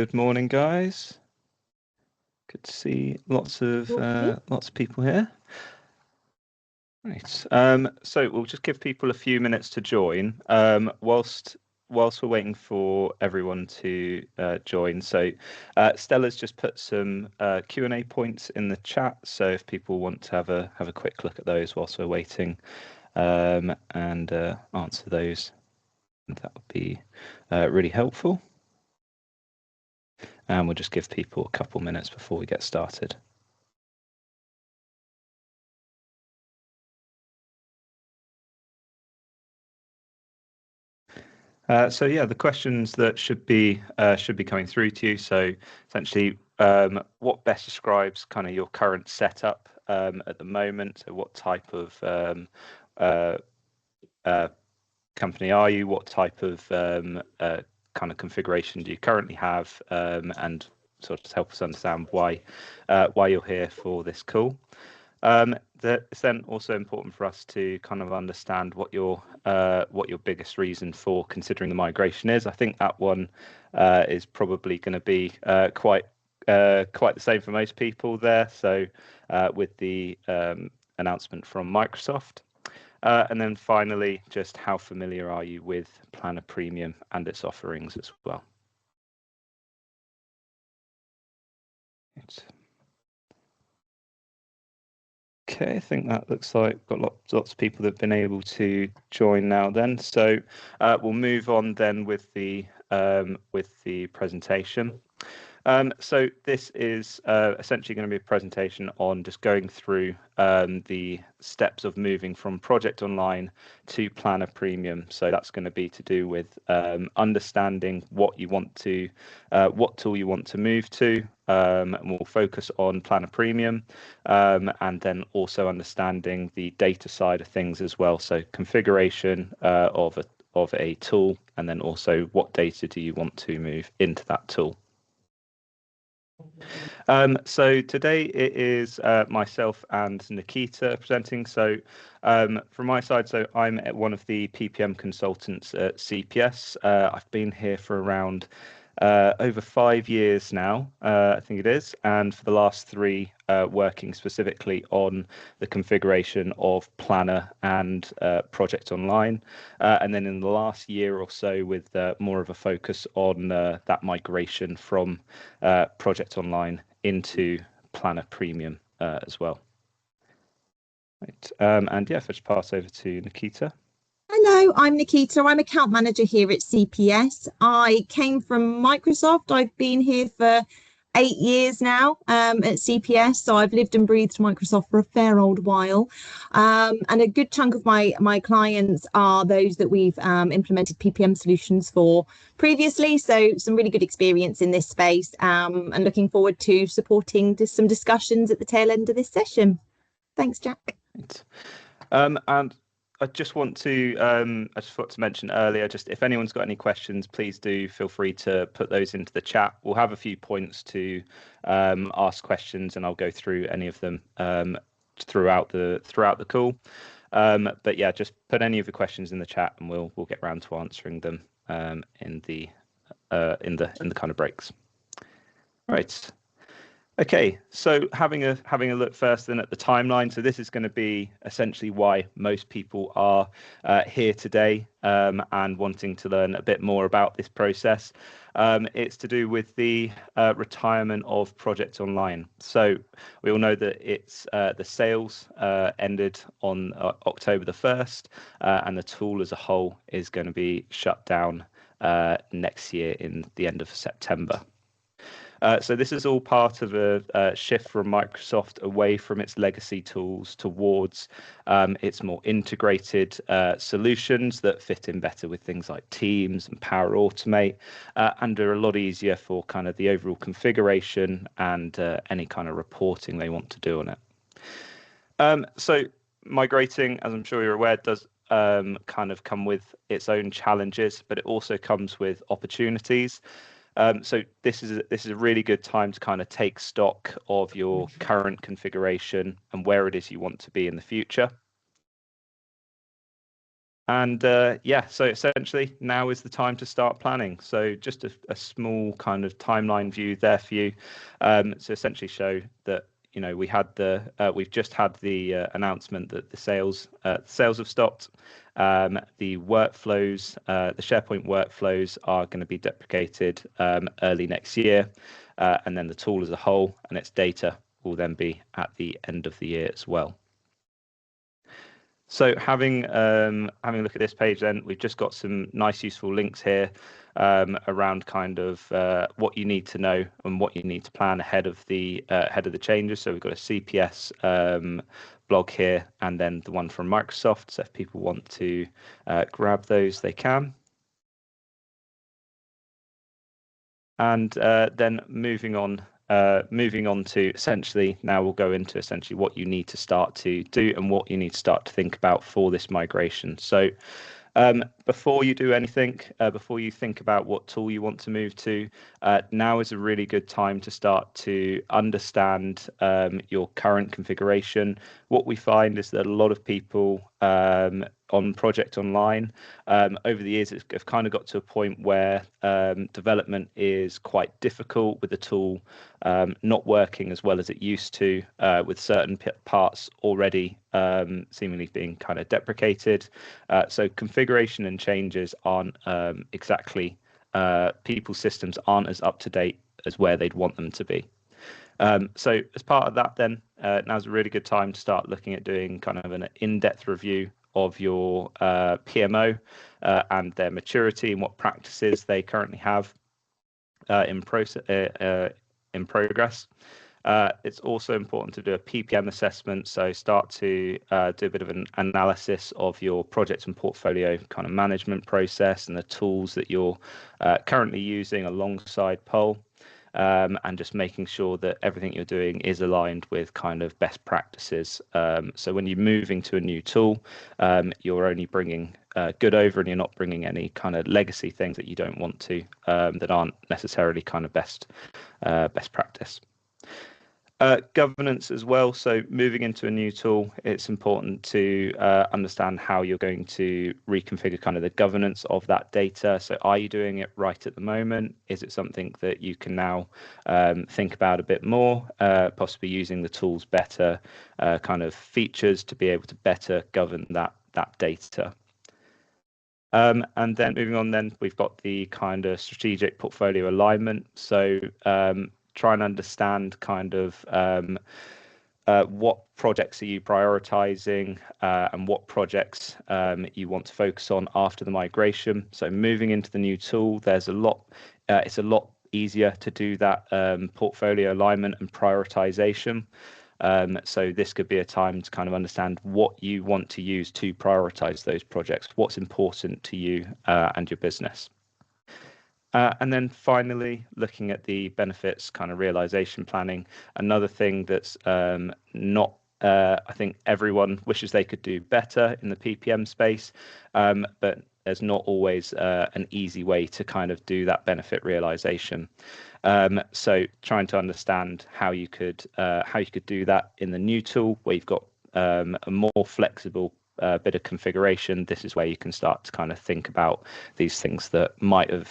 Good morning, guys. Good to see lots of people here. Right. So we'll just give people a few minutes to join. Whilst we're waiting for everyone to join. So Stella's just put some Q&A points in the chat. So if people want to have a quick look at those whilst we're waiting, and answer those, that would be really helpful. And we'll just give people a couple minutes before we get started. So yeah, the questions that should be coming through to you. So essentially, what best describes kind of your current setup at the moment? So what type of company are you? What type of kind of configuration do you currently have? And sort of help us understand why you're here for this call. It's then also important for us to kind of understand what your biggest reason for considering the migration is. I think that one is probably going to be quite the same for most people there. So with the announcement from Microsoft. And then finally, just how familiar are you with Planner Premium and its offerings as well? Okay, I think that looks like we've got lots of people that have been able to join now then. So we'll move on then with the presentation. So this is essentially going to be a presentation on just going through the steps of moving from Project Online to Planner Premium. So that's going to be to do with understanding what tool you want to move to, and we'll focus on Planner Premium, and then also understanding the data side of things as well. So configuration of a tool, and then also what data do you want to move into that tool. So today it is myself and Nikita presenting. So from my side, so I'm one of the PPM consultants at CPS. I've been here for around over 5 years now, I think it is, and for the last 3 working specifically on the configuration of Planner and Project Online, and then in the last year or so with more of a focus on that migration from Project Online into Planner Premium as well. Right. And yeah, if I just pass over to Nikita. Hello, I'm Nikita. I'm account manager here at CPS. I came from Microsoft. I've been here for 8 years now at CPS, so I've lived and breathed Microsoft for a fair old while. And a good chunk of my clients are those that we've implemented PPM solutions for previously. So some really good experience in this space, and looking forward to supporting some discussions at the tail end of this session. Thanks, Jack. Right. And I just want to mention earlier, just if anyone's got any questions, please do feel free to put those into the chat. We'll have a few points to ask questions, and I'll go through any of them throughout the call. But yeah, just put any of the questions in the chat, and we'll get around to answering them in the kind of breaks. Right. Okay, so having a look first then at the timeline. So this is going to be essentially why most people are here today and wanting to learn a bit more about this process. It's to do with the retirement of Project Online. So we all know that it's the sales ended on October the 1st, and the tool as a whole is going to be shut down next year in the end of September. So this is all part of a shift from Microsoft away from its legacy tools towards its more integrated solutions that fit in better with things like Teams and Power Automate, and are a lot easier for kind of the overall configuration and any kind of reporting they want to do on it. So migrating, as I'm sure you're aware, does kind of come with its own challenges, but it also comes with opportunities. So this is a really good time to kind of take stock of your current configuration and where it is you want to be in the future. And yeah, so essentially now is the time to start planning. So just a small kind of timeline view there for you, to essentially show that we've just had the announcement that the sales have stopped. The workflows, the SharePoint workflows are going to be deprecated early next year, and then the tool as a whole and its data will then be at the end of the year as well. So having a look at this page, then we've just got some nice useful links here around kind of what you need to know and what you need to plan ahead of the changes. So we've got a CPS blog here, and then the one from Microsoft. So if people want to grab those, they can. And then moving on to essentially, now we'll go into essentially what you need to start to do and what you need to start to think about for this migration. So before you do anything, before you think about what tool you want to move to, now is a really good time to start to understand your current configuration. What we find is that a lot of people on Project Online over the years have kind of got to a point where development is quite difficult with the tool not working as well as it used to, with certain parts already seemingly being kind of deprecated. So configuration and changes aren't exactly, people's systems aren't as up to date as where they'd want them to be. So as part of that, then now's a really good time to start looking at doing kind of an in-depth review of your PMO and their maturity and what practices they currently have in progress. It's also important to do a PPM assessment, so start to do a bit of an analysis of your project and portfolio kind of management process and the tools that you're currently using alongside Pole. And just making sure that everything you're doing is aligned with kind of best practices. So when you're moving to a new tool, you're only bringing good over, and you're not bringing any kind of legacy things that you don't want to, that aren't necessarily kind of best practice. Governance as well. So moving into a new tool, it's important to understand how you're going to reconfigure kind of the governance of that data. So are you doing it right at the moment? Is it something that you can now think about a bit more, possibly using the tool's better kind of features to be able to better govern that data? And then moving on, then we've got the kind of strategic portfolio alignment. So try and understand kind of what projects are you prioritizing and what projects you want to focus on after the migration. So moving into the new tool, there's a lot. It's a lot easier to do that portfolio alignment and prioritization. So this could be a time to kind of understand what you want to use to prioritize those projects, what's important to you and your business. And then finally, looking at the benefits kind of realization planning, another thing that's not, I think everyone wishes they could do better in the PPM space, but there's not always an easy way to kind of do that benefit realization. So trying to understand how you could do that in the new tool, where you've got a more flexible bit of configuration. This is where you can start to kind of think about these things that might have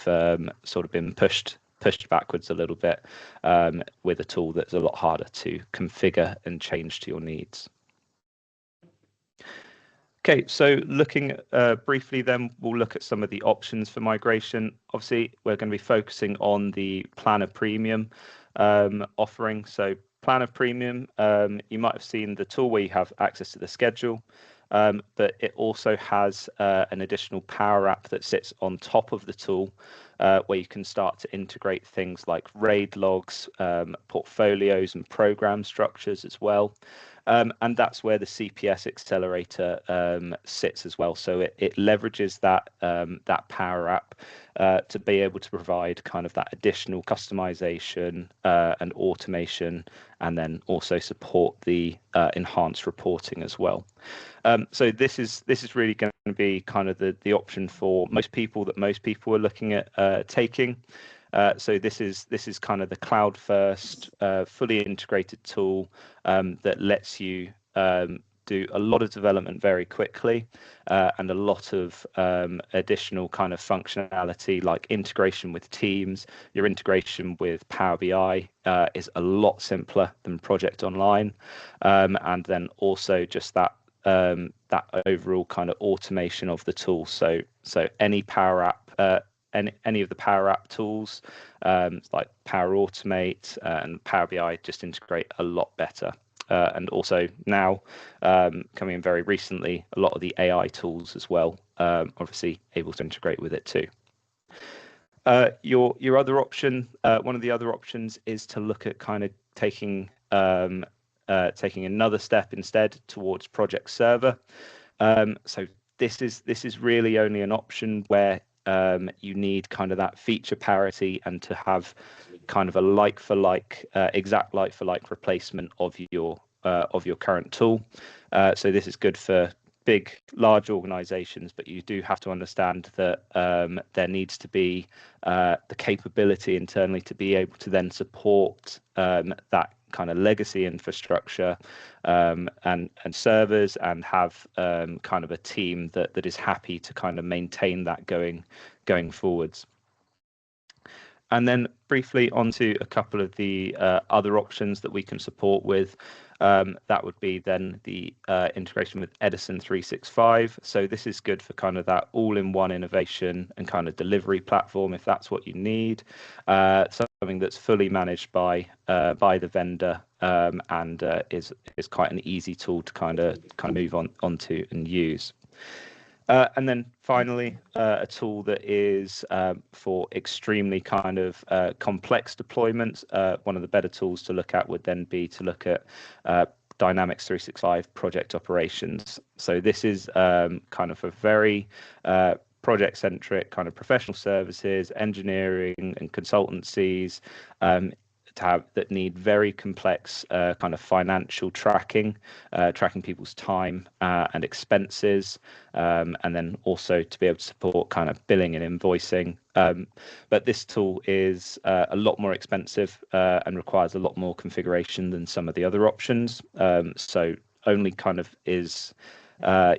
sort of been pushed backwards a little bit with a tool that's a lot harder to configure and change to your needs. Okay, so looking briefly, then we'll look at some of the options for migration. Obviously, we're going to be focusing on the Planner Premium offering. So Planner Premium, you might have seen the tool where you have access to the schedule. But it also has an additional Power App that sits on top of the tool, where you can start to integrate things like RAID logs, portfolios, and program structures as well. And that's where the CPS accelerator sits as well. So it leverages that Power App to be able to provide kind of that additional customization and automation, and then also support the enhanced reporting as well. So this is really going to be kind of the option for most people are looking at taking. So this is kind of the cloud first, fully integrated tool that lets you do a lot of development very quickly, and a lot of additional kind of functionality like integration with Teams. Your integration with Power BI is a lot simpler than Project Online, and then also just that overall kind of automation of the tool. So any Power App, any of the Power App tools, like Power Automate and Power BI, just integrate a lot better. And also now, coming in very recently, a lot of the AI tools as well, obviously able to integrate with it too. Your other option, one of the other options is to look at kind of taking another step instead towards Project Server. So this is really only an option where you need kind of that feature parity and to have kind of a exact like for like replacement of your current tool. So this is good for large organizations, but you do have to understand that there needs to be the capability internally to be able to then support that kind of legacy infrastructure and servers, and have kind of a team that is happy to kind of maintain that going forwards. And then briefly onto a couple of the other options that we can support with. That would be then the integration with Edison 365. So this is good for kind of that all-in-one innovation and kind of delivery platform, if that's what you need. Something that's fully managed by the vendor, and is quite an easy tool to kind of move onto and use. And then finally, a tool that is for extremely kind of complex deployments. One of the better tools to look at would then be to look at Dynamics 365 project operations. So this is kind of a very project-centric kind of professional services, engineering and consultancies that need very complex kind of financial tracking people's time and expenses, and then also to be able to support kind of billing and invoicing. But this tool is a lot more expensive and requires a lot more configuration than some of the other options. So only kind of is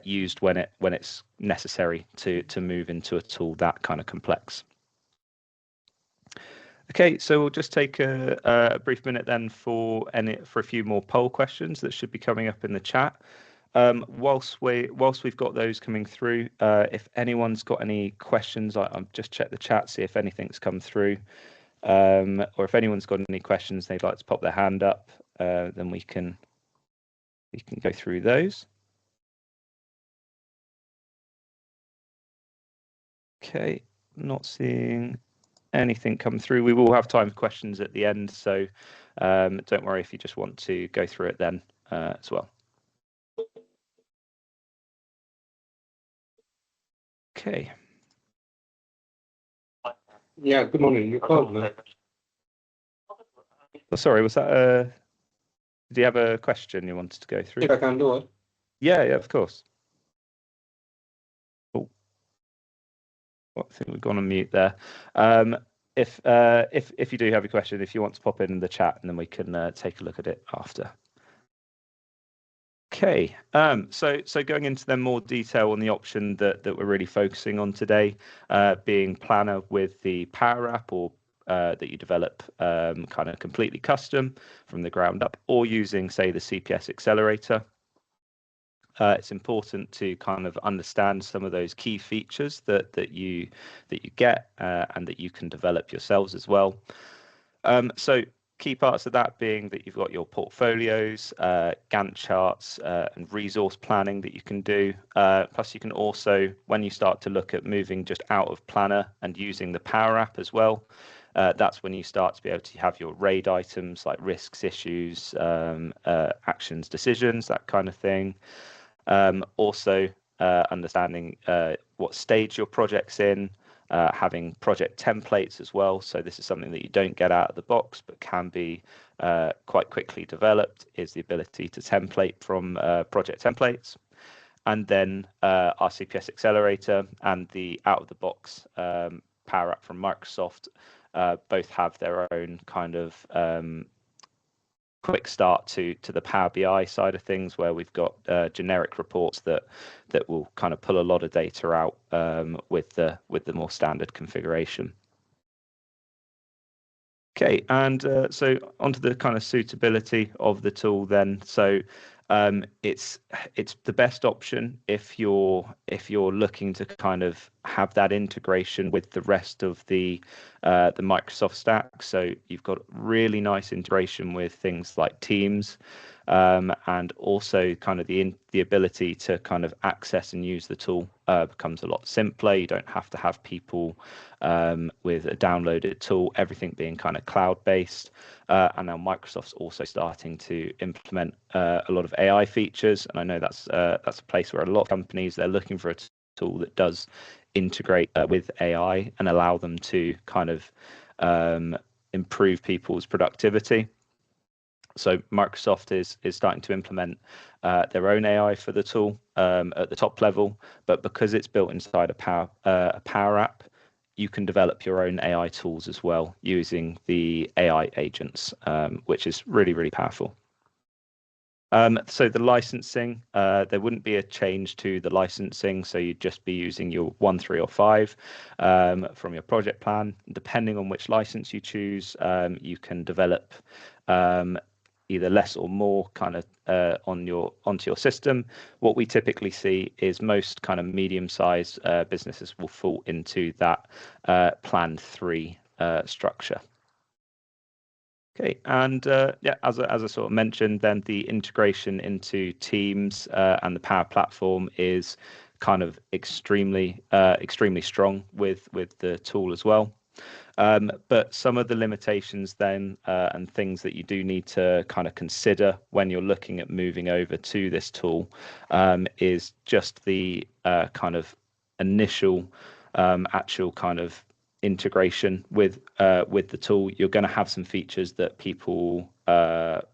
used when it's necessary to move into a tool that kind of complex. Okay, so we'll just take a brief minute then for a few more poll questions that should be coming up in the chat. Whilst we've got those coming through, if anyone's got any questions, I'll just check the chat, see if anything's come through, or if anyone's got any questions they'd like to pop their hand up, then we can go through those. Okay, not seeing anything come through. We will have time for questions at the end, so don't worry if you just want to go through it then as well. Okay. Yeah, good morning. You called me. Oh, sorry, was that do you have a question you wanted to go through? If I can do it. Yeah, of course. Oh, I think we've gone on mute there. If you do have a question, if you want to pop it in the chat, and then we can take a look at it after. Okay, so going into then more detail on the option that we're really focusing on today, being Planner with the Power App, or that you develop kind of completely custom from the ground up, or using, say, the CPS Accelerator. It's important to kind of understand some of those key features that you get and that you can develop yourselves as well. So key parts of that being that you've got your portfolios, Gantt charts, and resource planning that you can do. Plus, you can also, when you start to look at moving just out of Planner and using the Power App as well, that's when you start to be able to have your RAID items like risks, issues, actions, decisions, that kind of thing. Also, understanding what stage your project's in, having project templates as well. So this is something that you don't get out of the box, but can be quite quickly developed, is the ability to template from project templates. And then our CPS Accelerator and the out-of-the-box Power App from Microsoft both have their own kind of quick start to the Power BI side of things, where we've got generic reports that will kind of pull a lot of data out with the more standard configuration. Okay, and so onto the kind of suitability of the tool then. So it's the best option if you're looking to kind of have that integration with the rest of the Microsoft stack. So you've got really nice integration with things like Teams, and also kind of the ability to kind of access and use the tool becomes a lot simpler. You don't have to have people with a downloaded tool, everything being kind of cloud-based. And now Microsoft's also starting to implement a lot of AI features, and I know that's a place where a lot of companies, they're looking for a tool that does integrate with AI and allow them to kind of improve people's productivity. So Microsoft is starting to implement their own AI for the tool at the top level, but because it's built inside a Power App, you can develop your own AI tools as well using the AI agents, which is really, really powerful. So the licensing, there wouldn't be a change to the licensing, so you'd just be using your 1, 3, or 5 from your project plan. Depending on which license you choose, you can develop either less or more kind of onto your system. What we typically see is most kind of medium-sized businesses will fall into that plan 3 structure. Okay, and yeah, as I sort of mentioned, then the integration into Teams and the Power Platform is kind of extremely strong with the tool as well. But some of the limitations then and things that you do need to kind of consider when you're looking at moving over to this tool is just the kind of initial actual kind of integration with the tool. You're going to have some features that people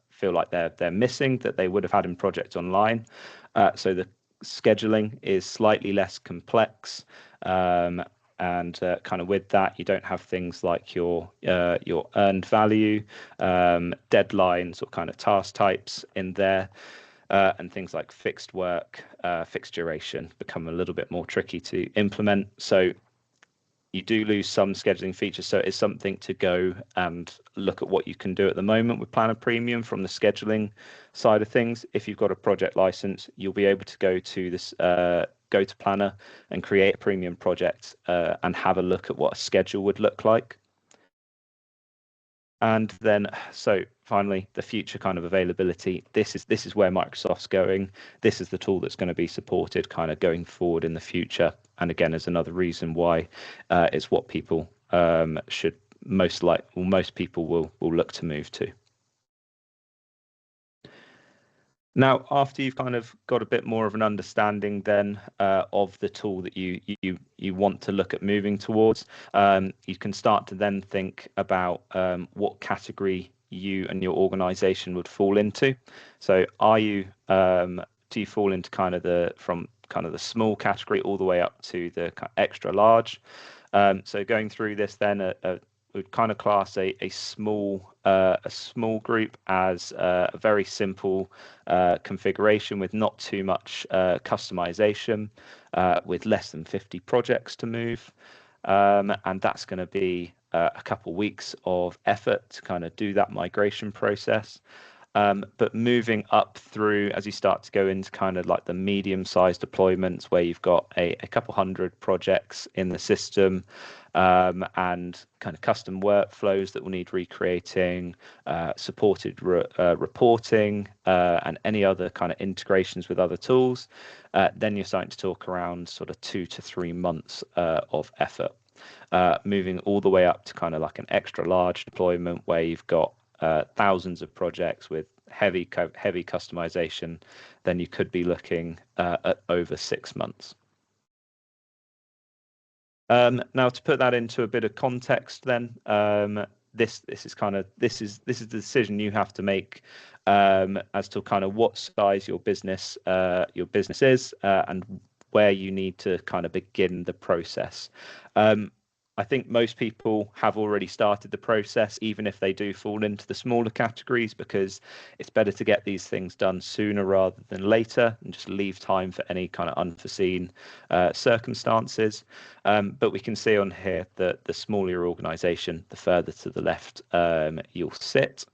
feel like they're missing that they would have had in Project Online. So the scheduling is slightly less complex. And kind of with that, you don't have things like your earned value, deadlines, or kind of task types in there, and things like fixed work, fixed duration become a little bit more tricky to implement. So you do lose some scheduling features. So it's something to go and look at what you can do at the moment with Planner Premium from the scheduling side of things. If you've got a project license, you'll be able to go to this go to Planner and create a premium project and have a look at what a schedule would look like. And then, so finally, the future kind of availability. This is where Microsoft's going. This is the tool that's going to be supported kind of going forward in the future. And again, is another reason why it's what people should most people will look to move to. Now, after you've kind of got a bit more of an understanding then of the tool that you want to look at moving towards, you can start to then think about what category you and your organization would fall into. So are you do you fall into kind of the small category all the way up to the extra large? So going through this then, would kind of class a small group as a very simple configuration with not too much customization, with less than 50 projects to move, and that's going to be a couple weeks of effort to kind of do that migration process. But moving up through, as you start to go into kind of like the medium-sized deployments where you've got a couple hundred projects in the system, and kind of custom workflows that will need recreating, supported reporting, and any other kind of integrations with other tools, then you're starting to talk around sort of 2 to 3 months of effort. Moving all the way up to kind of like an extra large deployment where you've got thousands of projects with heavy customization, then you could be looking at over 6 months. Now, to put that into a bit of context, then this is the decision you have to make as to kind of what size your business is and where you need to kind of begin the process. I think most people have already started the process, even if they do fall into the smaller categories, because it's better to get these things done sooner rather than later and just leave time for any kind of unforeseen circumstances. But we can see on here that the smaller your organisation, the further to the left you'll sit.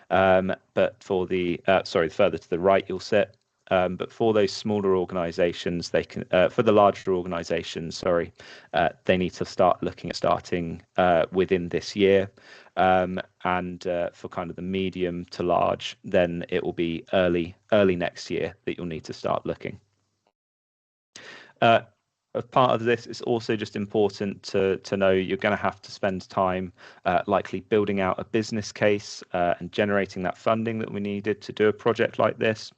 But for the further to the right you'll sit. But for those smaller organisations, they can. For the larger organisations, they need to start looking at starting within this year. And for kind of the medium to large, then it will be early next year that you'll need to start looking. As part of this, it's also just important to know you're going to have to spend time likely building out a business case and generating that funding that we needed to do a project like this.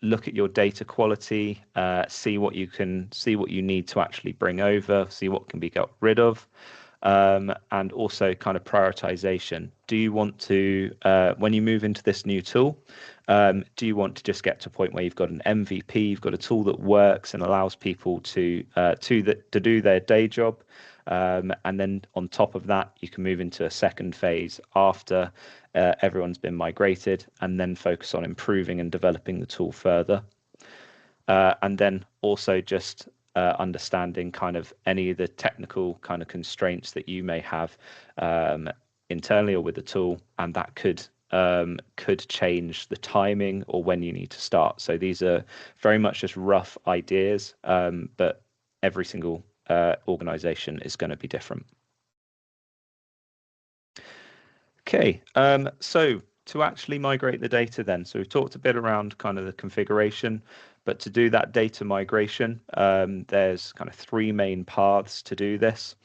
Look at your data quality, see what you need to actually bring over, see what can be got rid of, and also kind of prioritization. Do you want to, when you move into this new tool, do you want to just get to a point where you've got an MVP, you've got a tool that works and allows people to do their day job? And then on top of that, you can move into a second phase after everyone's been migrated, and then focus on improving and developing the tool further. And then also just understanding kind of any of the technical kind of constraints that you may have internally or with the tool, and that could change the timing or when you need to start. So these are very much just rough ideas, but every single organization is going to be different. Okay, so to actually migrate the data then, so we've talked a bit around kind of the configuration, but to do that data migration, there's kind of three main paths to do this.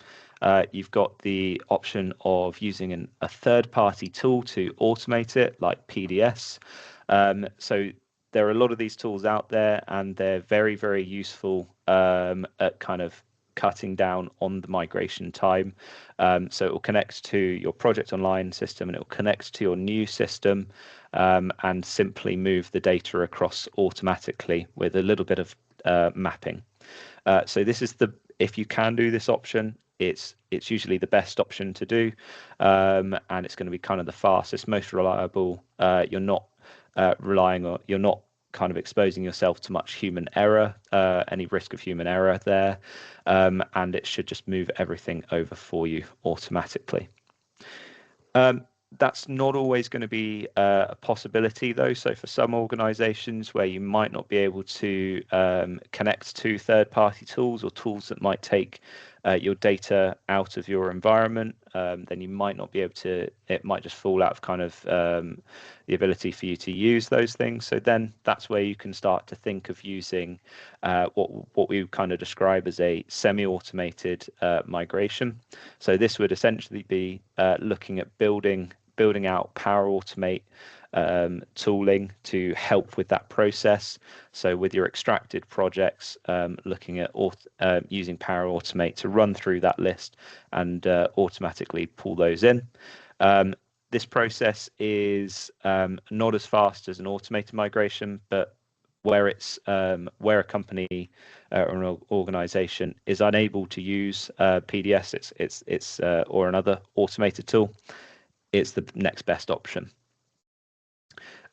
You've got the option of using a third-party tool to automate it, like PDS. So there are a lot of these tools out there, and they're very, very useful at kind of cutting down on the migration time. So it will connect to your project online system, and it will connect to your new system, and simply move the data across automatically with a little bit of mapping. So this is if you can do this option, it's usually the best option to do, and it's going to be kind of the fastest, most reliable. You're not you're not kind of exposing yourself to much human error, any risk of human error there, and it should just move everything over for you automatically. That's not always going to be a possibility, though. So for some organizations where you might not be able to connect to third-party tools or tools that might take your data out of your environment, then you might not be able to, it might just fall out of kind of the ability for you to use those things. So then that's where you can start to think of using what we kind of describe as a semi-automated migration. So this would essentially be looking at building out Power Automate tooling to help with that process. So with your extracted projects, looking at using Power Automate to run through that list and automatically pull those in. This process is not as fast as an automated migration, but where a company or an organization is unable to use PDS, or another automated tool, it's the next best option.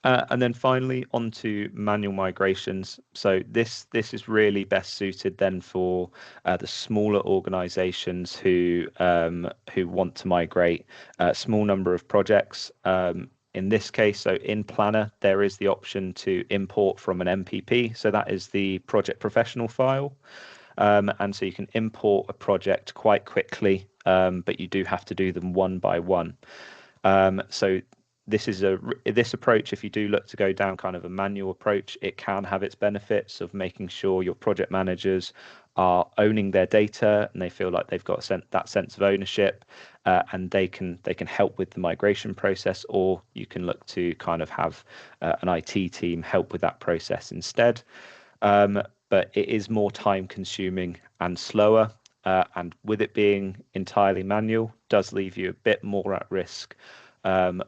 And then finally onto manual migrations. So this is really best suited then for the smaller organizations who want to migrate a small number of projects. In this case, so in Planner, there is the option to import from an MPP. So that is the project professional file. And so you can import a project quite quickly, but you do have to do them one by one. So this approach, if you do look to go down kind of a manual approach, it can have its benefits of making sure your project managers are owning their data and they feel like they've got that sense of ownership, and they can help with the migration process, or you can look to kind of have an IT team help with that process instead. But it is more time consuming and slower, and with it being entirely manual, does leave you a bit more at risk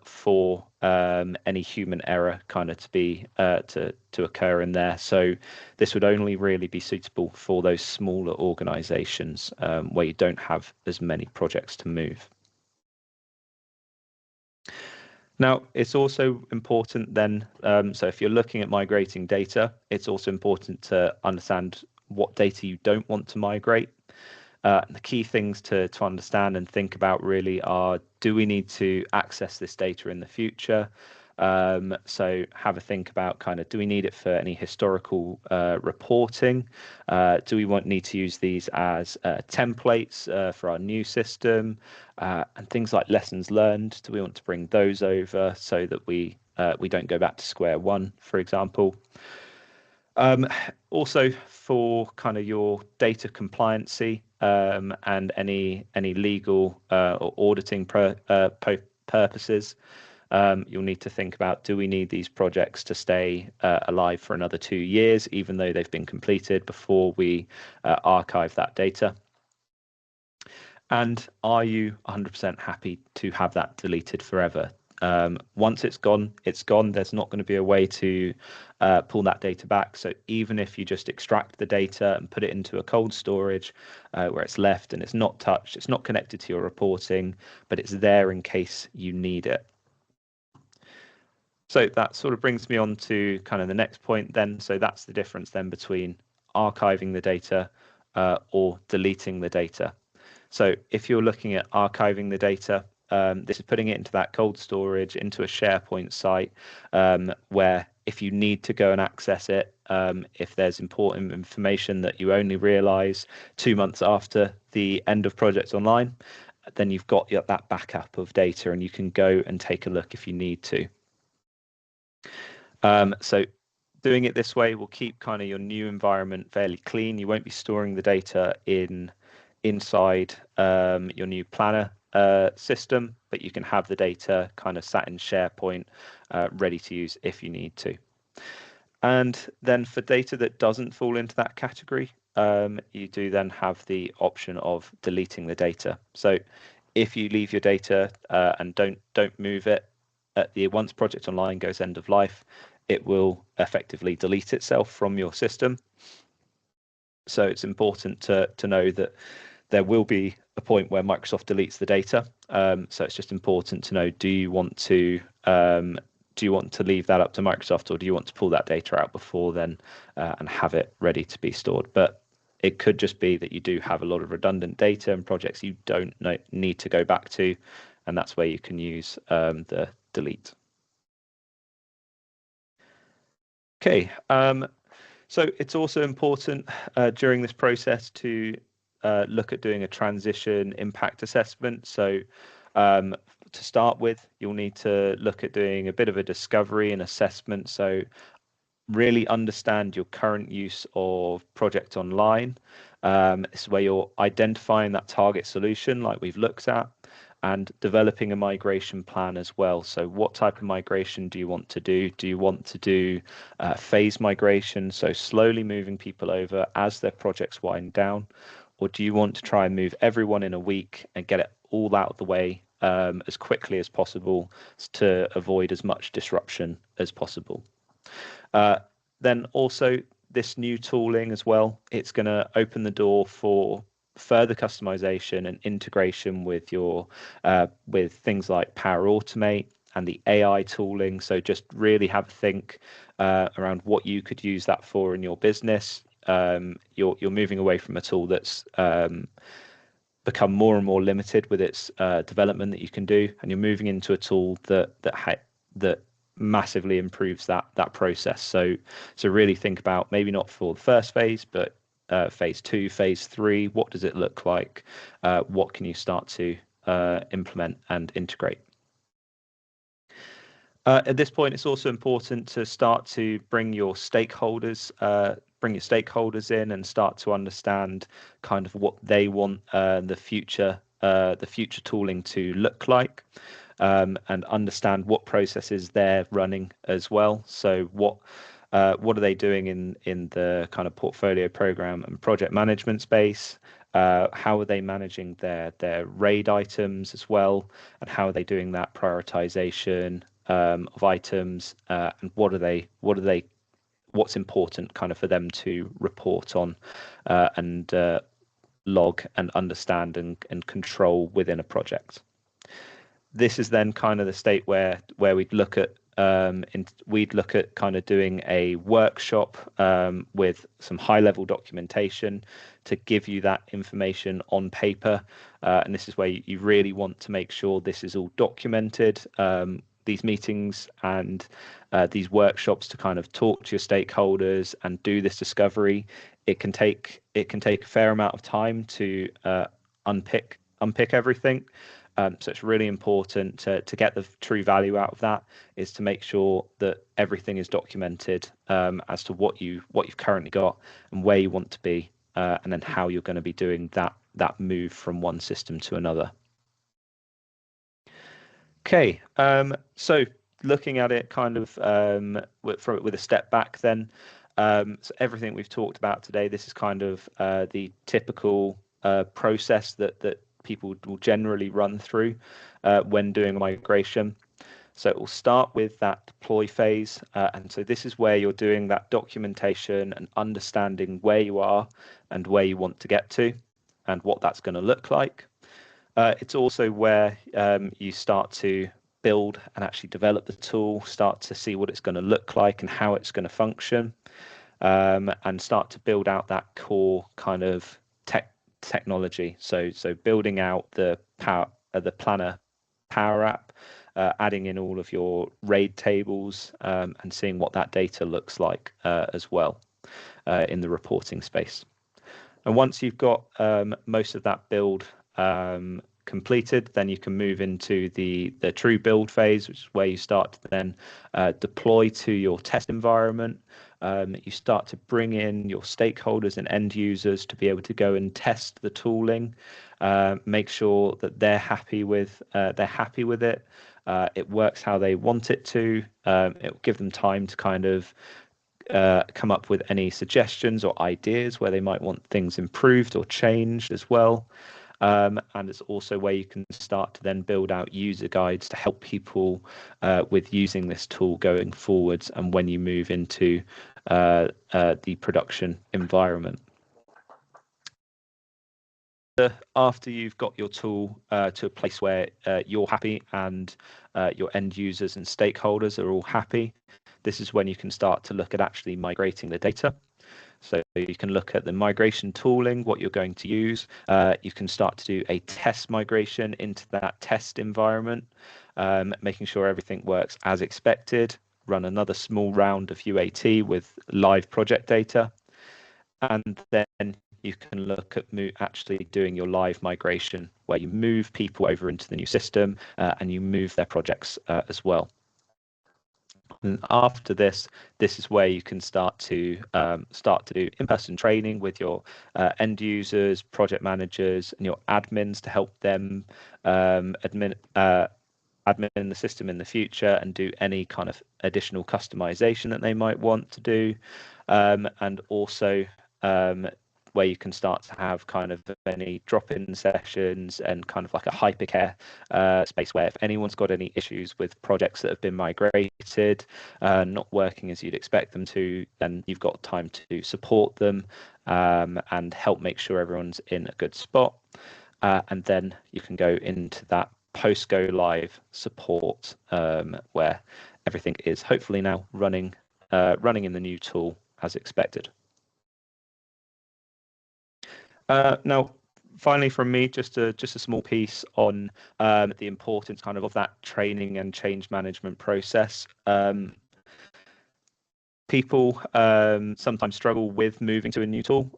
for any human error kind of to be to occur in there. So this would only really be suitable for those smaller organizations where you don't have as many projects to move. Now, it's also important then, so if you're looking at migrating data, it's also important to understand what data you don't want to migrate. The key things to understand and think about really are, do we need to access this data in the future? So have a think about kind of, do we need it for any historical reporting? Do we need to use these as templates for our new system? And things like lessons learned, do we want to bring those over so that we don't go back to square one, for example? Also for kind of your data compliancy and any legal or auditing purposes, you'll need to think about, do we need these projects to stay alive for another 2 years, even though they've been completed, before we archive that data? And are you 100% happy to have that deleted forever? Once it's gone, it's gone. There's not going to be a way to pull that data back. So even if you just extract the data and put it into a cold storage where it's left and it's not touched, it's not connected to your reporting, but it's there in case you need it. So that sort of brings me on to kind of the next point then. So that's the difference then between archiving the data or deleting the data. So if you're looking at archiving the data, this is putting it into that cold storage, into a SharePoint site, where if you need to go and access it, if there's important information that you only realize 2 months after the end of Project Online, then you've got that backup of data and you can go and take a look if you need to. So doing it this way will keep kind of your new environment fairly clean. You won't be storing the data inside your new planner system, but you can have the data kind of sat in SharePoint ready to use if you need to. And then for data that doesn't fall into that category, you do then have the option of deleting the data. So if you leave your data and don't move it, once Project Online goes end of life, it will effectively delete itself from your system. So it's important to know that there will be a point where Microsoft deletes the data. So it's just important to know, do you want to leave that up to Microsoft, or do you want to pull that data out before then and have it ready to be stored? But it could just be that you do have a lot of redundant data and projects you don't need to go back to, and that's where you can use the delete. Okay, so it's also important during this process to look at doing a transition impact assessment. So to start with, you'll need to look at doing a bit of a discovery and assessment. So really understand your current use of Project Online. This is where you're identifying that target solution like we've looked at, and developing a migration plan as well. So what type of migration do you want to do? Do you want to do phase migration, so slowly moving people over as their projects wind down? Or do you want to try and move everyone in a week and get it all out of the way as quickly as possible to avoid as much disruption as possible? Then also this new tooling as well, it's going to open the door for further customization and integration with your with things like Power Automate and the AI tooling. So just really have a think around what you could use that for in your business. You're moving away from a tool that's become more and more limited with its development that you can do, and you're moving into a tool that massively improves that process. So really think about, maybe not for the first phase, but phase 2, phase 3, what does it look like? What can you start to implement and integrate? At this point, it's also important to start to bring your stakeholders in and start to understand kind of what they want the future tooling to look like, and understand what processes they're running as well. So what are they doing in the kind of portfolio program and project management space? How are they managing their RAID items as well, and how are they doing that prioritization of items, and what's important kind of for them to report on and log and understand and control within a project. This is then kind of the state where we'd look at kind of doing a workshop with some high-level documentation to give you that information on paper, and this is where you really want to make sure this is all documented. These meetings and these workshops to kind of talk to your stakeholders and do this discovery. It can take a fair amount of time to unpick everything. So it's really important to get the true value out of that, is to make sure that everything is documented as to what you've currently got and where you want to be, and then how you're going to be doing that move from one system to another. Okay, so looking at it kind of with a step back then, so everything we've talked about today, this is kind of the typical process that people will generally run through when doing a migration. So it will start with that deploy phase, and so this is where you're doing that documentation and understanding where you are and where you want to get to and what that's going to look like. It's also where you start to build and actually develop the tool, start to see what it's going to look like and how it's going to function, and start to build out that core kind of technology. So building out the planner power app, adding in all of your RAID tables, and seeing what that data looks like as well in the reporting space. And once you've got most of that build completed, then you can move into the true build phase, which is where you start to then deploy to your test environment. You start to bring in your stakeholders and end users to be able to go and test the tooling, make sure that they're happy with it. It works how they want it to. It will give them time to kind of come up with any suggestions or ideas where they might want things improved or changed as well. And it's also where you can start to then build out user guides to help people with using this tool going forwards and when you move into the production environment. After you've got your tool to a place where you're happy and your end users and stakeholders are all happy, this is when you can start to look at actually migrating the data. So you can look at the migration tooling, what you're going to use. You can start to do a test migration into that test environment, making sure everything works as expected, run another small round of UAT with live project data, and then you can look at actually doing your live migration, where you move people over into the new system and you move their projects as well. And after this is where you can start to do in-person training with your end users, project managers, and your admins to help them admin the system in the future and do any kind of additional customization that they might want to do, and also where you can start to have kind of any drop-in sessions and kind of like a hypercare space where if anyone's got any issues with projects that have been migrated, not working as you'd expect them to, then you've got time to support them and help make sure everyone's in a good spot. And then you can go into that post-go live support where everything is hopefully now running in the new tool as expected. Now, finally from me, just a small piece on the importance kind of that training and change management process. People sometimes struggle with moving to a new tool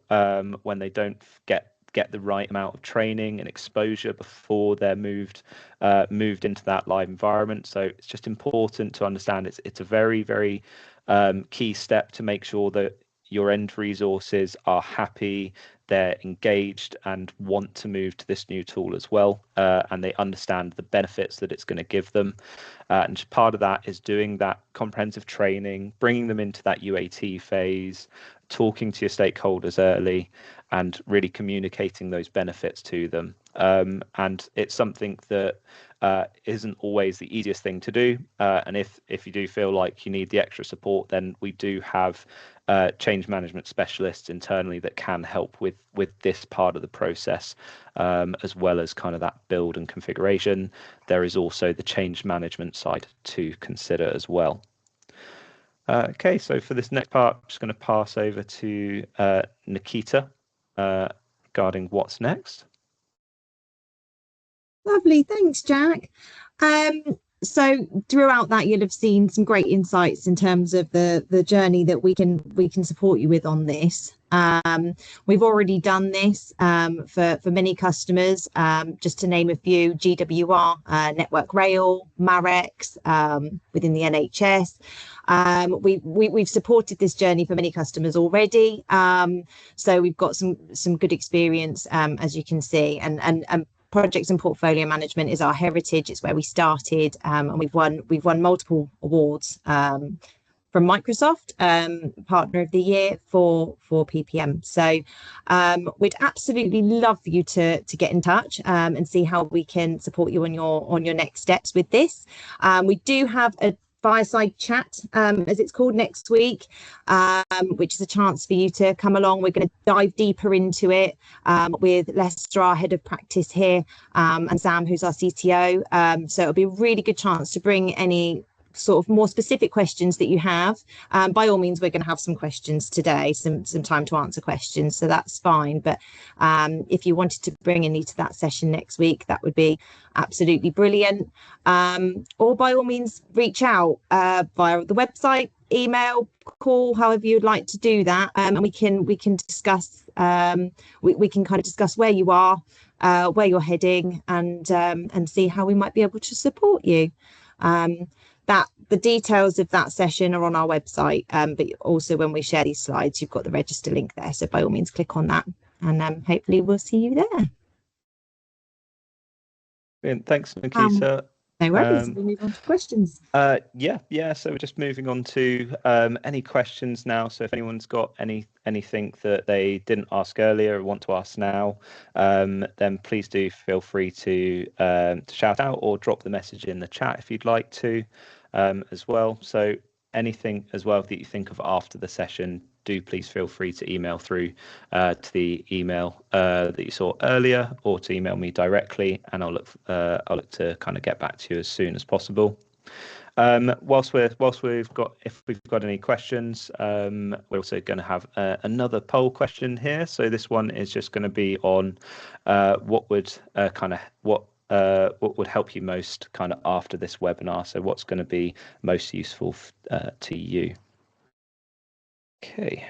when they don't get the right amount of training and exposure before they're moved into that live environment. So it's just important to understand it's a very, very key step to make sure that your end resources are happy, they're engaged and want to move to this new tool as well, and they understand the benefits that it's going to give them. And part of that is doing that comprehensive training, bringing them into that UAT phase, talking to your stakeholders early, and really communicating those benefits to them. And it's something that isn't always the easiest thing to do. And if you do feel like you need the extra support, then we do have change management specialists internally that can help with this part of the process, as well as kind of that build and configuration. There is also the change management side to consider as well. Okay, so for this next part, I'm just going to pass over to Nikita regarding what's next. Lovely, thanks, Jack. So throughout that, you'll have seen some great insights in terms of the journey that we can support you with on this. We've already done this for many customers, just to name a few: GWR, Network Rail, Marex, within the NHS. We've supported this journey for many customers already, so we've got some good experience, as you can see, and projects and portfolio management is our heritage. It's where we started, and we've won multiple awards from Microsoft, Partner of the Year for PPM. So we'd absolutely love for you to get in touch and see how we can support you on your next steps with this. We do have a fireside chat, as it's called, next week, which is a chance for you to come along. We're going to dive deeper into it with Lester, our head of practice here, and Sam, who's our CTO. So it'll be a really good chance to bring any sort of more specific questions that you have. By all means, we're going to have some questions today, some time to answer questions, so that's fine. But if you wanted to bring any to that session next week, that would be absolutely brilliant. Or by all means, reach out via the website, email, call, however you'd like to do that, and we can discuss. We can kind of discuss where you are, where you're heading, and see how we might be able to support you. The details of that session are on our website, but also when we share these slides, you've got the register link there. So by all means, click on that, and hopefully we'll see you there. Brilliant. Thanks, Nikita. No worries. We'll move on to questions. Yeah. So we're just moving on to any questions now. So if anyone's got anything that they didn't ask earlier or want to ask now, then please do feel free to shout out or drop the message in the chat if you'd like to, as well. So anything as well that you think of after the session, do please feel free to email through to the email that you saw earlier, or to email me directly, and I'll look to kind of get back to you as soon as possible. Whilst we've got any questions, we're also going to have another poll question here. So this one is just going to be on what would help you most kind of after this webinar. So what's going to be most useful to you? Okay.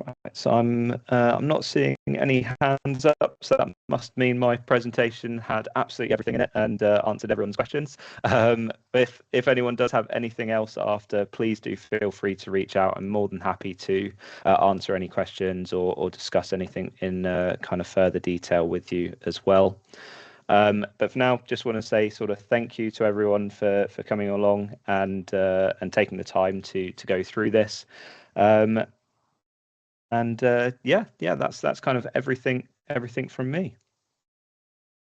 Right, so I'm not seeing any hands up, so that must mean my presentation had absolutely everything in it and answered everyone's questions. If anyone does have anything else after, please do feel free to reach out. I'm more than happy to answer any questions or discuss anything in kind of further detail with you as well. But for now, just want to say sort of thank you to everyone for coming along and taking the time to go through this. Yeah, that's kind of everything from me.